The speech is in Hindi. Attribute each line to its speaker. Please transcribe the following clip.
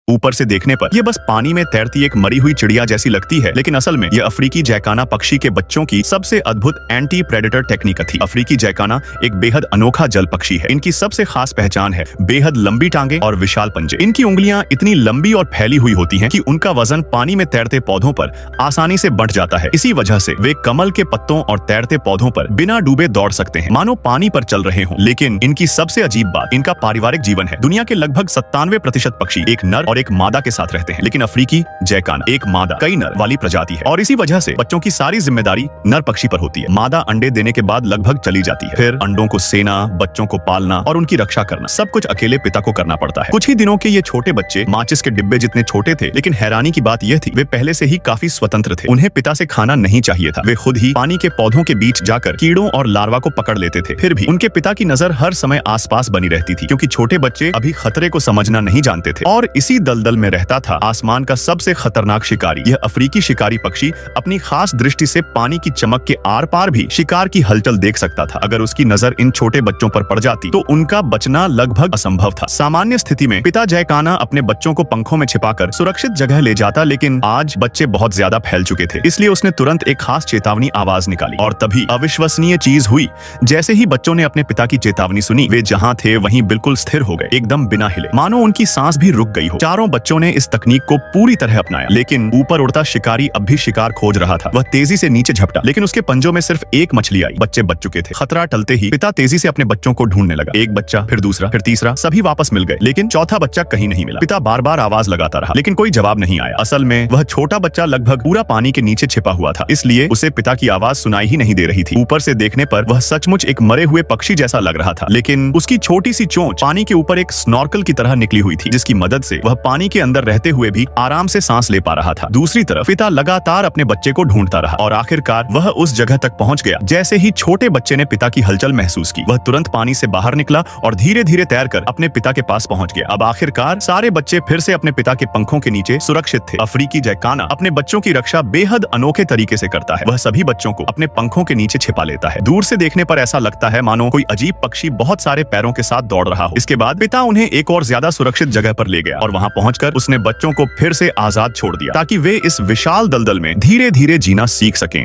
Speaker 1: ऊपर से देखने पर यह बस पानी में तैरती एक मरी हुई चिड़िया जैसी लगती है, लेकिन असल में यह अफ्रीकी जैकाना पक्षी के बच्चों की सबसे अद्भुत एंटी प्रेडेटर टेक्निक थी। अफ्रीकी जैकाना एक बेहद अनोखा जल पक्षी है। इनकी सबसे खास पहचान है बेहद लंबी टांगे और विशाल पंजे। इनकी उंगलियां इतनी लंबी और फैली हुई होती हैं कि उनका वजन पानी में तैरते पौधों पर आसानी से बंट जाता है। इसी वजह से वे कमल के पत्तों और तैरते पौधों पर बिना डूबे दौड़ सकते हैं, मानो पानी पर चल रहे हों। लेकिन इनकी सबसे अजीब बात इनका पारिवारिक जीवन है। दुनिया के लगभग 97% पक्षी एक नर और एक मादा के साथ रहते हैं, लेकिन अफ्रीकी जैकाना एक मादा कई नर वाली प्रजाति है और इसी वजह से बच्चों की सारी जिम्मेदारी नर पक्षी पर होती है। मादा अंडे देने के बाद लगभग चली जाती है, फिर अंडों को सेना, बच्चों को पालना और उनकी रक्षा करना सब कुछ अकेले पिता को करना पड़ता है। कुछ ही दिनों के ये छोटे बच्चे माचिस के डिब्बे जितने छोटे थे, लेकिन हैरानी की बात यह थी वे पहले से ही काफी स्वतंत्र थे। उन्हें पिता से खाना नहीं चाहिए था। वे खुद ही पानी के पौधों के बीच जाकर कीड़ों और लार्वा को पकड़ लेते थे। फिर भी उनके पिता की नजर हर समय आसपास बनी रहती थी, क्योंकि छोटे बच्चे अभी खतरे को समझना नहीं जानते थे। और इसी दलदल में रहता था आसमान का सबसे खतरनाक शिकारी। यह अफ्रीकी शिकारी पक्षी अपनी खास दृष्टि से पानी की चमक के आर पार भी शिकार की हलचल देख सकता था। अगर उसकी नजर इन छोटे बच्चों पर पड़ जाती तो उनका बचना लगभग असंभव था। सामान्य स्थिति में पिता जैकाना अपने बच्चों को पंखों में छिपाकर सुरक्षित जगह ले जाता, लेकिन आज बच्चे बहुत ज्यादा फैल चुके थे, इसलिए उसने तुरंत एक खास चेतावनी आवाज निकाली। और तभी अविश्वसनीय चीज हुई। जैसे ही बच्चों ने अपने पिता की चेतावनी सुनी, वे जहां थे वहीं बिल्कुल स्थिर हो गए, एकदम बिना हिले, मानो उनकी सांस भी रुक गई हो। चारों बच्चों ने इस तकनीक को पूरी तरह अपनाया, लेकिन ऊपर उड़ता शिकारी अब भी शिकार खोज रहा था। वह तेजी से नीचे झपटा, लेकिन उसके पंजों में सिर्फ एक मछली आई। बच्चे बच चुके थे। खतरा टलते ही पिता तेजी से अपने बच्चों को ढूंढने लगा। एक बच्चा, फिर दूसरा, फिर तीसरा, सभी वापस मिल गए, लेकिन चौथा बच्चा कहीं नहीं मिला। पिता बार बार आवाज लगाता रहा, लेकिन कोई जवाब नहीं आया। असल में वह छोटा बच्चा लगभग पूरा पानी के नीचे छिपा हुआ था, इसलिए उसे पिता की आवाज सुनाई ही नहीं दे रही थी। ऊपर से देखने पर वह सचमुच एक मरे हुए पक्षी जैसा लग रहा था, लेकिन उसकी छोटी सी चोंच पानी के ऊपर एक स्नॉर्कल की तरह निकली हुई थी, जिसकी मदद से वह पानी के अंदर रहते हुए भी आराम से सांस ले पा रहा था। दूसरी तरफ पिता लगातार अपने बच्चे को ढूंढता रहा और आखिरकार वह उस जगह तक पहुंच गया। जैसे ही छोटे बच्चे ने पिता की हलचल महसूस की, वह तुरंत पानी से बाहर निकला और धीरे धीरे तैरकर अपने पिता के पास पहुंच गया। अब आखिरकार सारे बच्चे फिर से अपने पिता के पंखों के नीचे सुरक्षित थे। अफ्रीकी जैकाना अपने बच्चों की रक्षा बेहद अनोखे तरीके से करता है। वह सभी बच्चों को अपने पंखों के नीचे छिपा लेता है। दूर से देखने पर ऐसा लगता है मानो कोई अजीब पक्षी बहुत सारे पैरों के साथ दौड़ रहा हो। इसके बाद पिता उन्हें एक और ज्यादा सुरक्षित जगह पर ले गया और वहां पहुंचकर उसने बच्चों को फिर से आजाद छोड़ दिया, ताकि वे इस विशाल दलदल में धीरे धीरे जीना सीख सकें।